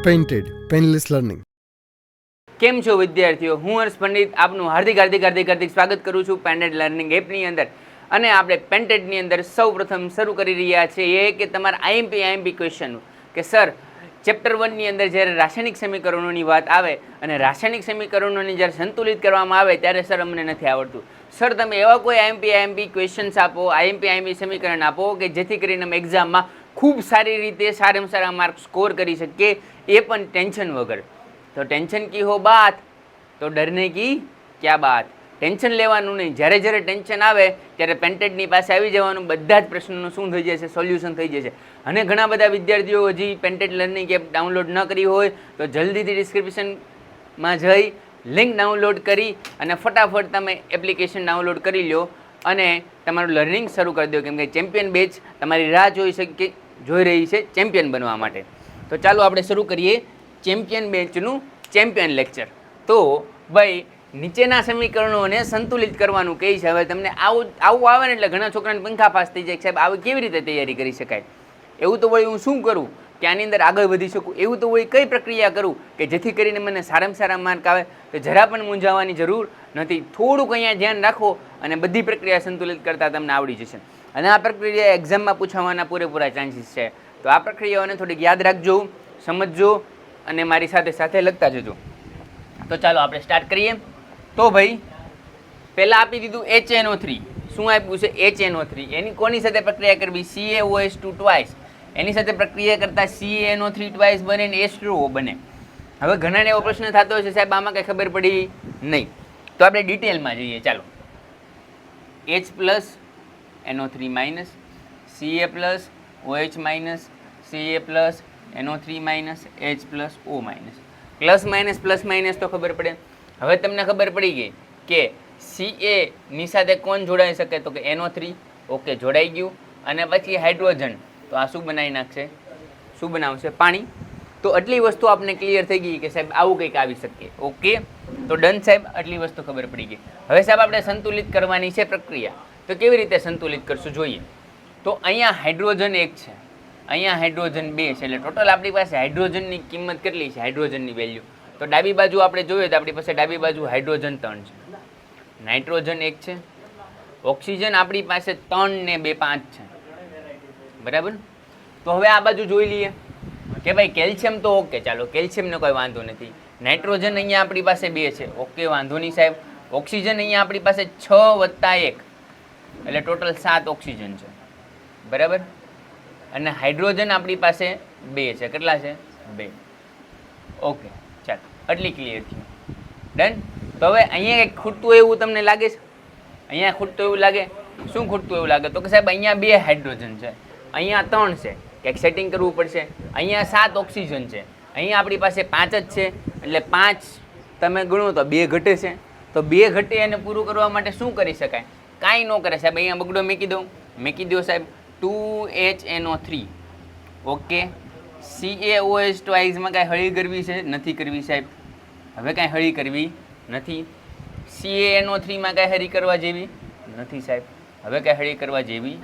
Painted painless learning. કેમ છો વિદ્યાર્થીઓ? હું હર્ષ પંડિત આપનું હાર્દિક સ્વાગત કરું છું પેન્ટેડ લર્નિંગ એપની અંદર. અને આપણે પેન્ટેડની અંદર સૌ પ્રથમ શરૂ કરી રહ્યા છીએ કે તમારા આઈએમપી ક્વેશ્ચન કે સર ચેપ્ટર 1ની અંદર જ્યારે રાસાયણિક સમીકરણોની વાત આવે અને રાસાયણિક સમીકરણોને જ્યારે સંતુલિત કરવામાં આવે ત્યારે સર અમને નથી આવડતું. સર તમે એવા કોઈ આઈએમપી ક્વેશ્ચન્સ આપો, આઈએમપી સમીકરણ આપો કે જેથી કરીને અમે એક્ઝામમાં ખૂબ સારી રીતે સારામાં સારા માર્ક સ્કોર કરી શકીએ, એ પણ ટેન્શન વગર. તો ટેન્શન કી હો બાત તો ડરને કી ક્યા બાત. ટેન્શન લેવાનું નહીં. જ્યારે જ્યારે ટેન્શન આવે ત્યારે પેન્ટેડની પાસે આવી જવાનું, બધા જ પ્રશ્નોનું શું થઈ જશે, સોલ્યુશન થઈ જશે. અને ઘણા બધા વિદ્યાર્થીઓ હજી પેન્ટેડ લર્નિંગ એપ ડાઉનલોડ ન કરી હોય તો જલ્દીથી ડિસ્ક્રિપ્શનમાં જઈ લિંક ડાઉનલોડ કરી અને ફટાફટ તમે એપ્લિકેશન ડાઉનલોડ કરી લો અને તમારું લર્નિંગ શરૂ કરી દો. કેમ કે ચેમ્પિયન બેચ તમારી રાહ જોઈ રહી છે ચેમ્પિયન બનવા માટે. તો ચાલો આપણે શરૂ કરીએ ચેમ્પિયન બેચનું ચેમ્પિયન લેક્ચર. તો ભાઈ નીચેના સમીકરણોને સંતુલિત કરવાનું કહે છે. હવે તમને આવું આવે ને એટલે ઘણા છોકરાને પંખા પાસ થઈ જાય કે સાહેબ આવી કેવી રીતે તૈયારી કરી શકાય, એવું તો વળી હું શું કરું કે આની અંદર આગળ વધી શકું, એવું તો વળી કઈ પ્રક્રિયા કરું કે જેથી કરીને મને સારામાં સારા માર્ક આવે. તો જરા પણ મૂંઝાવાની જરૂર નથી. થોડુંક અહીંયા ધ્યાન રાખો અને બધી પ્રક્રિયા સંતુલિત કરતાં તમને આવડી જશે. અને આ પ્રક્રિયા એક્ઝામમાં પૂછવાના પૂરેપૂરા ચાન્સીસ છે. તો આ પ્રક્રિયાઓને થોડીક યાદ રાખજો, સમજજો અને મારી સાથે સાથે લખતા જજો. તો ચાલો આપણે સ્ટાર્ટ કરીએ. તો ભાઈ પહેલાં આપી દીધું HNO3. શું આપ્યું છે? HNO3. એની કોની સાથે પ્રક્રિયા કરવી? CaOH2 twice. એની સાથે પ્રક્રિયા કરતાં CaNO3 ટ્વાઇસ બને ને H2O બને. હવે ઘણાને એવો પ્રશ્ન થતો હશે સાહેબ આમાં કંઈ ખબર પડી નહીં. તો આપણે ડિટેલમાં જઈએ. ચાલો H plus NO3 minus, Ca plus OH minus, Ca plus NO3 minus, H plus O minus. Plus minus તો ખબર પડે. હવે તમને ખબર પડી ગઈ કે Ca ની સાથે કોણ જોડાઈ શકે? તો કે NO3. ઓકે, જોડાઈ ગયું. અને પછી હાઇડ્રોજન, તો આ શું બનાવી નાખશે? શું બનાવશે? પાણી. તો આટલી વસ્તુ આપણે ક્લિયર થઈ ગઈ કે સાહેબ આવું કંઈક આવી શકે. ઓકે, તો ડન સાહેબ, આટલી વસ્તુ ખબર પડી ગઈ. હવે સાહેબ આપણે સંતુલિત કરવાની છે પ્રક્રિયા. તો કેવી રીતે સંતુલિત કરશું જોઈએ. તો અહીંયા હાઇડ્રોજન 1 છે, અહીંયા હાઇડ્રોજન 2 છે, એટલે ટોટલ આપણી પાસે હાઇડ્રોજનની કિંમત કેટલી છે? હાઇડ્રોજનની વેલ્યુ તો ડાબી બાજુ આપણે જોઈએ તો આપણી પાસે ડાબી બાજુ હાઇડ્રોજન 3 છે, નાઇટ્રોજન 1 છે, ઓક્સિજન આપણી પાસે 3 ને 2 5 છે, બરાબર. તો હવે આ બાજુ જોઈ લઈએ કે ભાઈ કેલ્શિયમ તો ઓકે, ચાલો કેલ્શિયમનો કોઈ વાંધો નથી. નાઇટ્રોજન અહીંયા આપણી પાસે 2 છે, ઓકે વાંધો નહીં સાહેબ. ઓક્સિજન અહીંયા આપણી પાસે 6 વત્તા 1 એટલે ટોટલ 7 ઓક્સિજન છે, બરાબર. અને હાઇડ્રોજન આપણી પાસે 2 છે. કેટલા છે? 2. ઓકે, ચાલો આટલી ક્લિયર થયું. ડન. તો હવે અહીંયા કંઈક ખૂટતું એવું તમને લાગે છે? અહીંયા ખૂટતું એવું લાગે? શું ખૂટતું એવું લાગે? તો કે સાહેબ અહીંયા 2 હાઇડ્રોજન છે, અહીંયા 3 છે, કંઈક સેટિંગ કરવું પડશે. અહીંયા 7 ઓક્સિજન છે, અહીંયા આપણી પાસે 5 જ છે, એટલે 5 તમે ગણો તો 2 ઘટે છે. તો 2 ઘટે એને પૂરું કરવા માટે શું કરી શકાય? કાંઈ ન કરે સાહેબ. અહીંયા બગડો મેકી દો સાહેબ. 2HNO3. ઓકે, CaOH ટ્વાઇસમાં કાંઈ હળી કરવી છે? નથી કરવી સાહેબ. હવે કાંઈ હળી કરવી નથી. CaNO3માં કાંઈ હળી કરવા જેવી નથી સાહેબ. હવે કાંઈ હળી કરવા જેવી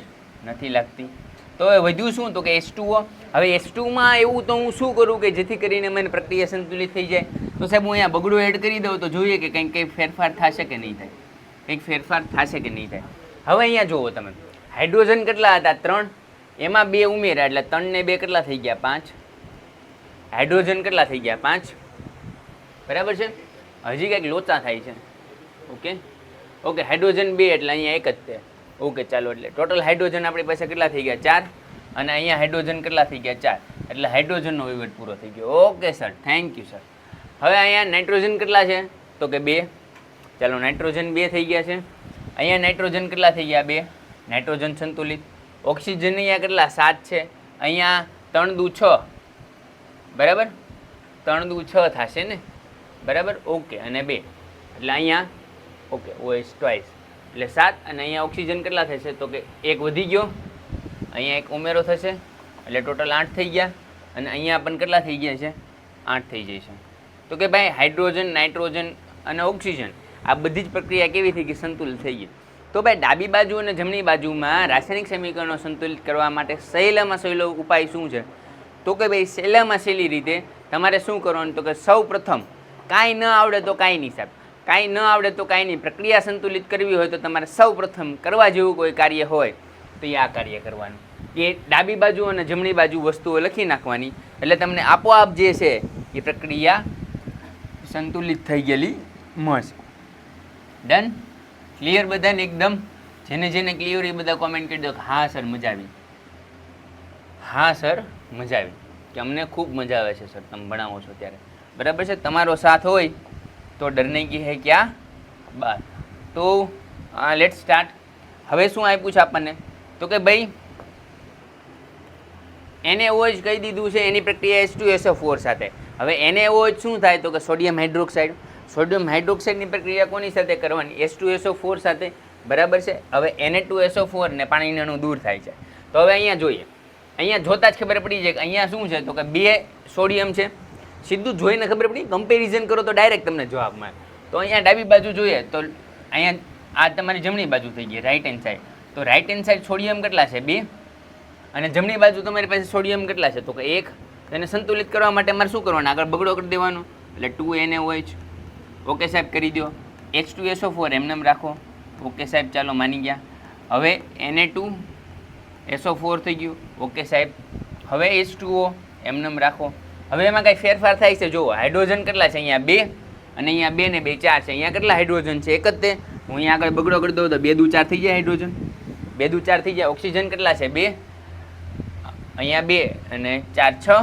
નથી લાગતી. તો હવે વધ્યું શું? તો કે H2O. હવે H2માં એવું તો હું શું કરું કે જેથી કરીને મને પ્રક્રિયા સંતુલિત થઈ જાય? તો સાહેબ હું અહીંયા બગડો એડ કરી દઉં તો જોઈએ કે કંઈક ફેરફાર થશે કે નહીં થાય, કંઈક ફેરફાર થશે કે નહીં થાય. હવે અહીંયા જુઓ તમે, હાઇડ્રોજન કેટલા હતા? 3. એમાં 2 ઉમેર્યા એટલે 3 ને 2 કેટલા થઈ ગયા? 5. હાઇડ્રોજન કેટલા થઈ ગયા? 5, બરાબર છે. હજી કંઈક લોચા થાય છે. ઓકે, હાઇડ્રોજન 2 એટલે અહીંયા 1 જ છે. ઓકે, ચાલો એટલે ટોટલ હાઇડ્રોજન આપણી પાસે કેટલા થઈ ગયા? 4. અને અહીંયા હાઇડ્રોજન કેટલા થઈ ગયા? 4. એટલે હાઇડ્રોજનનો વહીવટ પૂરો થઈ ગયો. Okay sir, thank you sir. હવે અહીંયા નાઇટ્રોજન કેટલા છે? તો કે 2. ચાલો નાઇટ્રોજન 2 થઈ ગયા છે. અહીંયા નાઇટ્રોજન કેટલા થઈ ગયા? 2. નાઇટ્રોજન સંતુલિત. ઓક્સિજન અહીંયા કેટલા? 7 છે. અહીંયા 3 દુ 6, બરાબર. 3 દુ 6 થશે ને, બરાબર. ઓકે, અને 2 એટલે અહીંયા ઓકે OH ટ્વાઇસ એટલે 7. અને અહીંયા ઓક્સિજન કેટલા થશે? તો કે 1 વધી ગયો, અહીંયા 1 ઉમેરો થશે એટલે ટોટલ 8 થઈ ગયા. અને અહીંયા પણ કેટલા થઈ ગયા છે? 8 થઈ જાય છે. તો કે ભાઈ હાઇડ્રોજન, નાઇટ્રોજન અને ઓક્સિજન આ બધી જ પ્રક્રિયા કેવી થઈ ગઈ? સંતુલિત થઈ ગઈ. તો ભાઈ ડાબી બાજુ અને જમણી બાજુમાં રાસાયણિક સમીકરણો સંતુલિત કરવા માટે સહેલામાં સહેલો ઉપાય શું છે? તો કે ભાઈ સહેલામાં સહેલી રીતે તમારે શું કરવાનું તો કે સૌ પ્રથમ કાંઈ ન આવડે તો કાંઈ નહીં સાહેબ, કાંઈ ન આવડે તો કાંઈ નહીં. પ્રક્રિયા સંતુલિત કરવી હોય તો તમારે સૌ પ્રથમ કરવા જેવું કોઈ કાર્ય હોય તો એ આ કાર્ય કરવાનું. એ ડાબી બાજુ અને જમણી બાજુ વસ્તુઓ લખી નાખવાની, એટલે તમને આપોઆપ જે છે એ પ્રક્રિયા સંતુલિત થઈ ગયેલી મળશે. ડન? ક્લિયર બધાને એકદમ? જેને જેને ક્લિયર એ બધા કોમેન્ટ કરી દો કે હા સર મજા આવી, હા સર મજા આવી, કે અમને ખૂબ મજા આવે છે સર તમે ભણાવો છો ત્યારે. બરાબર છે? તમારો સાથ હોય તો ડરને કી હે ક્યાં બાત. તો લેટ સ્ટાર્ટ. હવે શું આપ્યું છે આપણને તો કે ભાઈ NaOH કહી દીધું છે એની પ્રક્રિયા H2SO4 સાથે. હવે NaOH શું થાય તો કે સોડિયમ હાઇડ્રોક્સાઇડ. સોડિયમ હાઇડ્રોક્સાઇડની પ્રક્રિયા કોની સાથે કરવાની? H2SO4 સાથે. બરાબર છે? હવે Na2SO4 ને પાણીનું અણુ દૂર થાય છે. તો હવે અહીંયા જોઈએ, અહીંયા જોતા જ ખબર પડી જાય કે અહીંયા શું છે તો કે 2 સોડિયમ છે. સીધું જોઈને ખબર પડી, કમ્પેરિઝન કરો તો ડાયરેક્ટ તમને જવાબ મળે. તો અહીંયા ડાબી બાજુ જોઈએ તો અહીંયા આ તમારી જમણી બાજુ થઈ ગઈ રાઈટ હેન્ડ સાઈડ. તો રાઈટ હેન્ડ સાઈડ સોડિયમ કેટલા છે? 2. અને જમણી બાજુ તમારી પાસે સોડિયમ કેટલા છે તો કે 1. તેને સંતુલિત કરવા માટે અમારે શું કરવાનું? આગળ બગડો કરી દેવાનો, એટલે 2NaOH. ઓકે સાહેબ કરી દો. H2SO4 એમને રાખો. ઓકે સાહેબ ચાલો માની ગયા. હવે Na2SO4 થઈ ગયું. ઓકે સાહેબ. હવે H2O એમને રાખો. હવે એમાં કાંઈ ફેરફાર થાય છે? જુઓ હાઇડ્રોજન કેટલા છે? અહીંયા 2 અને અહીંયા 2 ને 2 4 છે. અહીંયા કેટલા હાઇડ્રોજન છે? એક જ તે. હું અહીંયા આગળ બગડો કરી દઉં તો 2 દુ 4 થઈ જાય હાઇડ્રોજન. 2 દુ 4 થઈ જાય. ઓક્સિજન કેટલા છે? 2. અહીંયા 2 અને 4 6.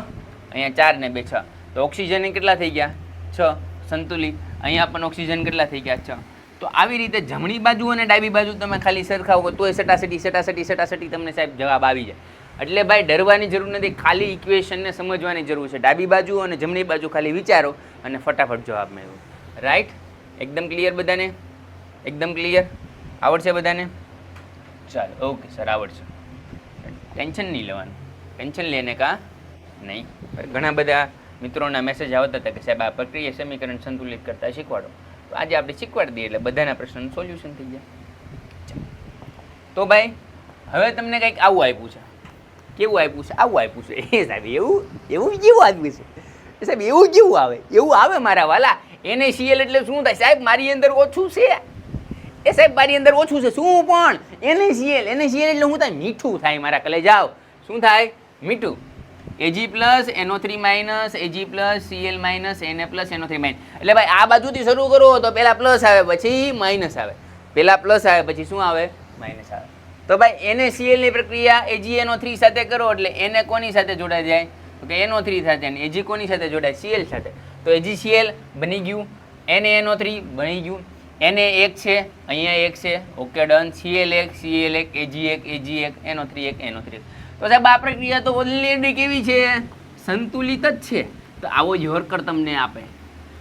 અહીંયા 4 ને 2 6. તો ઓક્સિજન કેટલા થઈ ગયા? 6. સંતુલિત. અહીંયા પણ ઓક્સિજન કેટલા થઈ ગયા? 6. તો આવી રીતે જમણી બાજુ અને ડાબી બાજુ તમે ખાલી સરખાવો તોય સટાસટી તમને સાહેબ જવાબ આવી જાય. એટલે ભાઈ ડરવાની જરૂર નથી, ખાલી ઇક્વેશનને સમજવાની જરૂર છે. ડાબી બાજુ અને જમણી બાજુ ખાલી વિચારો અને ફટાફટ જવાબ મેળવો. રાઈટ? એકદમ ક્લિયર બધાને? એકદમ ક્લિયર? આવડશે બધાને? ચાલો ઓકે સર આવડશે. ટેન્શન નહીં લેવાનું. ટેન્શન લેને કા નહીં. ઘણા બધા મિત્રોના મેસેજ આવતા હતા કે સાહેબ આ પ્રક્રિયા સમીકરણ સંતુલિત કરતા શીખવાડો. તો આજે આપણે શીખવાડી દઈએ એટલે બધાના પ્રશ્નનું સોલ્યુશન થઈ જાય. તો ભાઈ હવે તમને કંઈક આવું આપ્યું છે. કેવું આપ્યું છે? આવું આપ્યું છે. એ સાહેબ એવું કેવું આપ્યું છે? સાહેબ એવું કેવું આવે? એવું આવે મારા વાલા. NaCl એટલે શું થાય સાહેબ? મારી અંદર ઓછું છે. એ સાહેબ મારી અંદર ઓછું છે. શું પણ? NaCl એટલે શું થાય? મીઠું થાય મારા કલે. જાઓ શું થાય? મીઠું. Ag plus NO3 minus Ag plus Cl minus Na plus NO3 minus. એટલે ભાઈ આ બાજુથી શરૂ કરો તો પહેલા પ્લસ આવે પછી માઇનસ આવે, પહેલા પ્લસ આવે પછી શું આવે? માઇનસ આવે. તો ભાઈ NaCl ની પ્રક્રિયા AgNO3 સાથે કરો એટલે Na કોની સાથે જોડાઈ જાય તો કે NO3 સાથે, અને Ag કોની સાથે જોડાય? Cl સાથે. તો AgCl બની ગયું, NaNO3 બની ગયું. Na 1 છે, અહીંયા 1 છે. Okay done. Cl1 Cl1 Ag1 NO3 1 NO3. તો સાહેબ આ પ્રક્રિયા તો ઓલરેડી કેવી છે? સંતુલિત જ છે. તો આવો જ હોરકર તમને આપે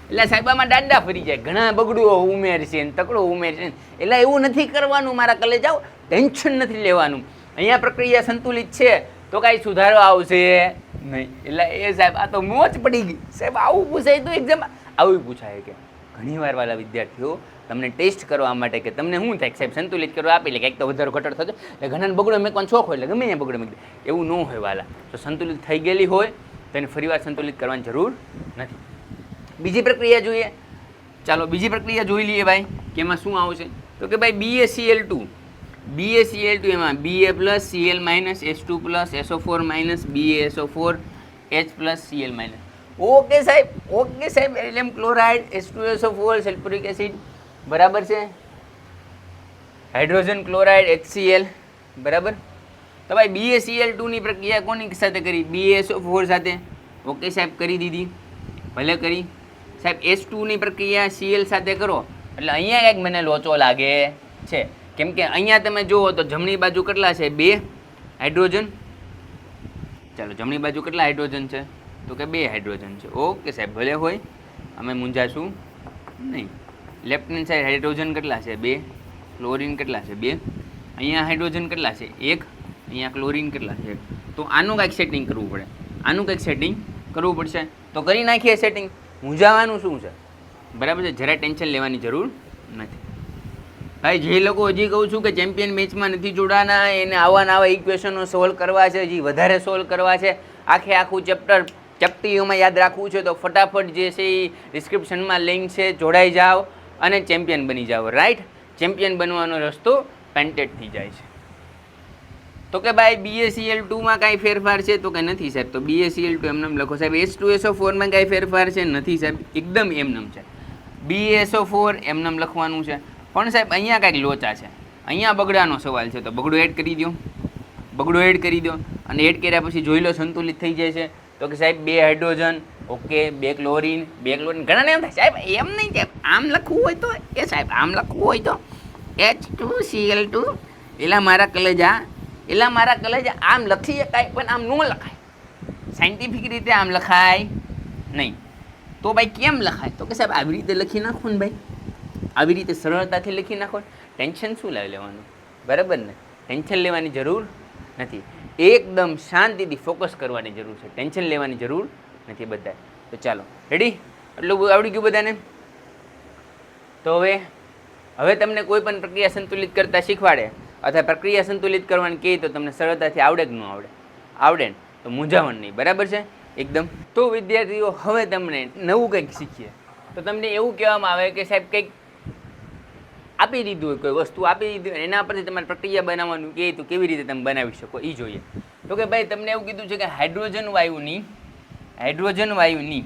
એટલે સાહેબ આમાં દાંડા ફરી જાય. ઘણા બગડુઓ ઉમેરશે ને તકડો ઉમેરશે. એટલે એવું નથી કરવાનું મારા કલે. જાઓ, ટેન્શન નથી લેવાનું. અહીંયા પ્રક્રિયા સંતુલિત છે તો કાંઈ સુધારો આવશે નહીં. એટલે એ સાહેબ આ તો મોજ પડી ગઈ. સાહેબ આવું પૂછાય તો એક્ઝામ આવું પૂછાય કે ઘણીવાર વાળા વિદ્યાર્થીઓ તમને ટેસ્ટ કરવા માટે કે તમને શું થાય સાહેબ સંતુલિત કરવા આપી લે કે એક તો વધારો ઘટાડો થતો એટલે ઘણાને બગડો મેકવાનો શોખ હોય એટલે ગમે ત્યાં બગડો મેકી દે. એવું ન હોય વાલા. તો સંતુલિત થઈ ગયેલી હોય તો એને ફરીવાર સંતુલિત કરવાની જરૂર નથી. બીજી પ્રક્રિયા જોઈએ. ચાલો બીજી પ્રક્રિયા જોઈ લઈએ ભાઈ કે એમાં શું આવશે તો કે ભાઈ BaCl2 એમાં Ba plus Cl minus H2 plus SO4 minus BaSO4 H plus Cl minus. Okay સાહેબ aluminium chloride H2SO4 sulphuric acid બરાબર છે. હાઇડ્રોજન ક્લોરાઇડ HCl બરાબર. તો ભાઈ BaCl2 ની પ્રક્રિયા કોની સાથે કરી? BaSO4 સાથે. ઓકે સાહેબ કરી દીધી, ભલે કરી સાહેબ. H2 ની પ્રક્રિયા Cl સાથે કરો એટલે અહીંયા કંઈક મને લોચો લાગે છે. કેમ કે અહીંયા તમે જુઓ તો જમણી બાજુ કેટલા છે? 2 હાઇડ્રોજન. ચાલો જમણી બાજુ કેટલા હાઇડ્રોજન છે તો કે 2 હાઇડ્રોજન છે. ઓકે સાહેબ ભલે હોય, અમે મૂંઝાશું નહીં. લેફ્ટ હેન્ડ સાઈડ હાઇડ્રોજન કેટલા છે? 2. ક્લોરીન કેટલા છે? 2. અહીંયા હાઇડ્રોજન કેટલા છે? 1. અહીંયા ક્લોરીન કેટલા છે? 1. તો આનું કંઈક સેટિંગ કરવું પડે. આનું કંઈક સેટિંગ કરવું પડશે. તો કરી નાખીએ સેટિંગ. મૂંઝાવાનું શું છે? બરાબર છે. જરા ટેન્શન લેવાની જરૂર નથી ભાઈ. જે લોકો હજી કહું છું કે ચેમ્પિયન મેચમાં નથી જોડાના, એને આવા ઇક્વેશનો સોલ્વ કરવા છે, હજી વધારે સોલ્વ કરવા છે, આખું ચેપ્ટર ચપટીઓમાં યાદ રાખવું છે તો ફટાફટ જે છે એ ડિસ્ક્રિપ્શનમાં લિંક છે, જોડાઈ જાઓ અને ચેમ્પિયન બની જાઓ. રાઈટ, ચેમ્પિયન બનવાનો રસ્તો પેન્ટેડથી જાય છે. તો કે ભાઈ BaCl2માં કાંઈ ફેરફાર છે તો કે નથી સાહેબ. તો BaCl2 એમનેમ લખો સાહેબ. H2SO4માં કાંઈ ફેરફાર છે? નથી સાહેબ, એકદમ એમનેમ છે. BaSO4 એમનેમ લખવાનું છે. પણ સાહેબ અહીંયા કાંઈક લોચા છે, અહીંયા બગડાનો સવાલ છે. તો બગડો એડ કરી દો, બગડો એડ કરી દો, અને એડ કર્યા પછી જોઈ લો સંતુલિત થઈ જાય છે. તો કે સાહેબ 2 હાઇડ્રોજન, ઓકે, 2 ક્લોરીન, 2 ક્લોરીન. ઘણાને એમ થાય સાહેબ એમ નહીં સાહેબ, આમ લખવું હોય તો એ સાહેબ આમ લખવું હોય તો H2Cl2, એલા મારા કલેજા, એલા મારા કલેજા આમ લખી શકાય પણ આમ ન લખાય. સાયન્ટિફિક રીતે આમ લખાય નહીં. તો ભાઈ કેમ લખાય? તો કે સાહેબ આવી રીતે લખી નાખો ને ભાઈ, આવી રીતે સરળતાથી લખી નાખો. ટેન્શન શું લાવી લેવાનું? બરાબર ને, ટેન્શન લેવાની જરૂર નથી. એકદમ શાંતિથી ફોકસ કરવાની જરૂર છે, ટેન્શન લેવાની જરૂર નથી બધાય. તો ચાલો રેડી, એટલું આવડી ગયું બધાને? તો હવે તમને કોઈ પણ પ્રક્રિયા સંતુલિત કરતા શીખવાડે અથવા પ્રક્રિયા સંતુલિત કરવાની કહે તો તમને સરળતાથી આવડે કે ન આવડે? આવડે ને તો મૂંઝાવણ નહીં. બરાબર છે એકદમ. તો વિદ્યાર્થીઓ હવે તમને નવું કંઈક શીખીએ તો તમને એવું કહેવામાં આવે કે સાહેબ કંઈક આપી દીધું હોય, કોઈ વસ્તુ આપી દીધી હોય, એના પરથી તમારે પ્રક્રિયા બનાવવાનું કહે તો કેવી રીતે તમે બનાવી શકો એ જોઈએ. તો કે ભાઈ તમને એવું કીધું છે કે હાઇડ્રોજન વાયુની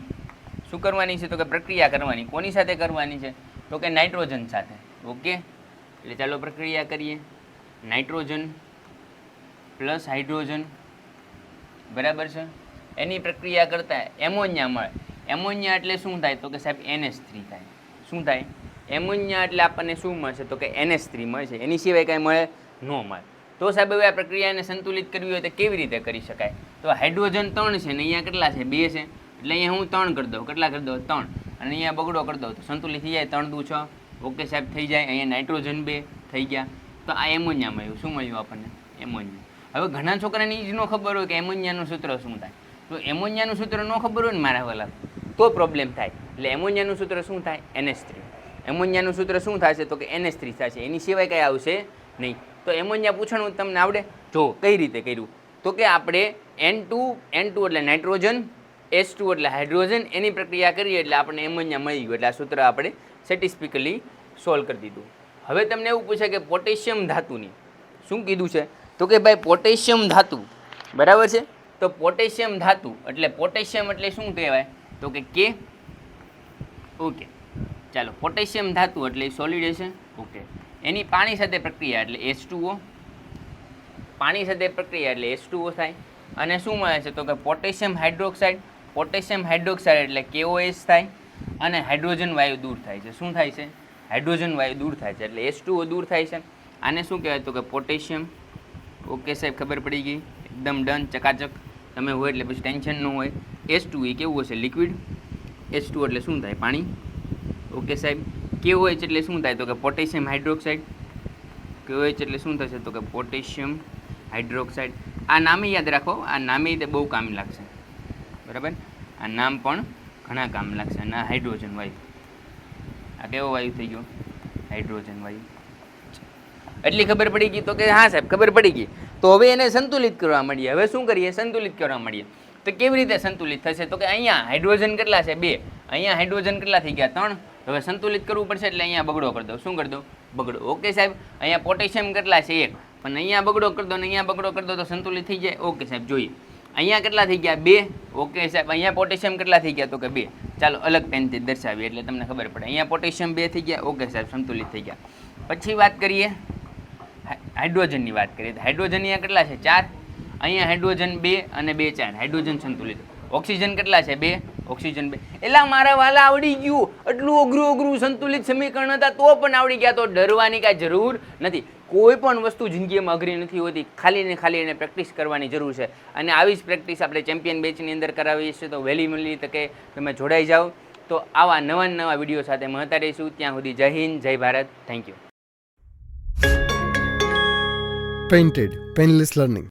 શું કરવાની છે? તો કે પ્રક્રિયા કરવાની. કોની સાથે કરવાની છે? તો કે નાઇટ્રોજન સાથે. ઓકે, એટલે ચાલો પ્રક્રિયા કરીએ. નાઇટ્રોજન પ્લસ હાઇડ્રોજન, બરાબર છે. એની પ્રક્રિયા કરતાં એમોનિયા મળે. એમોનિયા એટલે શું થાય? તો કે સાહેબ NH3 થાય. શું થાય? એમોનિયા એટલે આપણને શું મળશે? તો કે NH3 મળશે. એની સિવાય કાંઈ મળે ન મળે. તો સાહેબ હવે આ પ્રક્રિયાને સંતુલિત કરવી હોય તો કેવી રીતે કરી શકાય? તો હાઇડ્રોજન 3 છે ને અહીંયા કેટલા છે? 2 છે. એટલે અહીંયા હું 3 કરી દઉં. કેટલા કરી દઉં? 3. અને અહીંયા બગડો કરી દઉં તો સંતુલિત થઈ જાય. 3 દુ 6. ઓકે સાહેબ થઈ જાય. અહીંયા નાઇટ્રોજન 2 થઈ ગયા. તો આ એમોનિયા મળ્યું. શું મળ્યું આપણને? એમોનિયા. હવે ઘણા છોકરાને એ જ ન ખબર હોય કે એમોનિયાનું સૂત્ર શું થાય. તો એમોનિયાનું સૂત્ર ન ખબર હોય ને મારા વાલા તો પ્રોબ્લેમ થાય. એટલે એમોનિયાનું સૂત્ર શું થાય? NH3. એમોનિયાનું સૂત્ર શું થશે? તો કે NH3 થશે. એની સિવાય કંઈ આવશે નહીં. તો એમોનિયા પૂછવાનું તમને આવડે? જો કઈ રીતે કર્યું? તો કે આપણે N2 એટલે નાઇટ્રોજન, H2 એટલે હાઇડ્રોજન, એની પ્રક્રિયા કરીએ એટલે આપણને એમોનિયા મળી ગયું. એટલે આ સૂત્ર આપણે સેટિસ્ફિકલી સોલ્વ કરી દીધું. હવે તમને એવું પૂછે કે પોટેશિયમ ધાતુની શું કીધું છે? તો કે ભાઈ પોટેશિયમ ધાતુ, બરાબર છે. તો પોટેશિયમ ધાતુ એટલે પોટેશિયમ એટલે શું કહેવાય? તો કે K. ઓકે, ચાલો પોટેશિયમ ધાતુ એટલે સોલિડ હશે. ઓકે, એની પાણી સાથે પ્રક્રિયા એટલે H2O, પાણી સાથે પ્રક્રિયા એટલે H2O થાય. અને શું મળે છે? તો કે પોટેશિયમ હાઇડ્રોક્સાઇડ. પોટેશિયમ હાઇડ્રોક્સાઇડ એટલે KOH થાય. અને હાઇડ્રોજન વાયુ દૂર થાય છે. શું થાય છે? હાઇડ્રોજન વાયુ દૂર થાય છે એટલે H2O દૂર થાય છે. આને શું કહેવાય? તો કે પોટેશિયમ. ઓકે સાહેબ, ખબર પડી ગઈ? એકદમ ડન, ચકાચક. તમે હોય એટલે પછી ટેન્શન ન હોય. H2 એ કેવું હશે? લિક્વિડ. H2 એટલે શું થાય? પાણી. ઓકે સાહેબ. KOH એટલે શું થાય? તો કે પોટેશિયમ હાઇડ્રોક્સાઇડ. KOH એટલે શું થશે? તો કે પોટેશિયમ હાઇડ્રોક્સાઇડ. આ નામે યાદ રાખો, આ નામે બહુ કામ લાગશે. બરાબર, આ નામ પણ ઘણા કામ લાગશે. અને આ હાઇડ્રોજન વાયુ, આ કેવો વાયુ થઈ ગયો? હાઇડ્રોજન વાયુ. એટલી ખબર પડી ગઈ? તો કે હા સાહેબ ખબર પડી ગઈ. તો હવે એને સંતુલિત કરવા માંડીએ. હવે શું કરીએ? સંતુલિત કરવા માંડીએ. તો કેવી રીતે સંતુલિત થશે? તો કે અહીંયા હાઇડ્રોજન કેટલા છે? 2. અહીંયા હાઇડ્રોજન કેટલા થઈ ગયા? 3. હવે સંતુલિત કરવું પડશે એટલે અહીંયા બગડો કરી દો. શું કરી દો? બગડો. ઓકે સાહેબ. અહીંયા પોટેશિયમ કેટલા છે? 1. પણ અહીંયા બગડો કરી દો ને અહીંયા બગડો કરી દો તો સંતુલિત થઈ જાય. ઓકે સાહેબ, જોઈએ અહીંયા કેટલા થઈ ગયા? 2. ઓકે સાહેબ. અહીંયા પોટેશિયમ કેટલા થઈ ગયા? તો કે 2. ચાલો અલગ પેનથી દર્શાવીએ એટલે તમને ખબર પડે. અહીંયા પોટેશિયમ 2 થઈ ગયા. ઓકે સાહેબ, સંતુલિત થઈ ગયા. પછી વાત કરીએ હાઇડ્રોજનની વાત કરીએ તો હાઇડ્રોજન અહીંયા કેટલા છે? 4. અહીંયા હાઇડ્રોજન 2 અને 2 4. હાઇડ્રોજન સંતુલિત. ઓક્સિજન કેટલા છે? 2. ઓક્સિજન 2. એલા મારા વાલા આવડી ગયું. એટલું અઘરું સંતુલિત સમીકરણ હતા તો પણ આવડી ગયા. તો ડરવાની કાંઈ જરૂર નથી. કોઈ પણ વસ્તુ જિંદગીમાં અઘરી નથી હોતી. ખાલી ને ખાલી એને પ્રેક્ટિસ કરવાની જરૂર છે. અને આવી જ પ્રેક્ટિસ આપણે ચેમ્પિયન બેચની અંદર કરાવીએ છીએ. તો વહેલી મળલી તકે તમે જોડાઈ જાઓ. તો આવા નવા વિડીયો સાથે મળતા રહીશું. ત્યાં સુધી જય હિન્દ, જય Bharat. Thank you. Painted Painless Learning.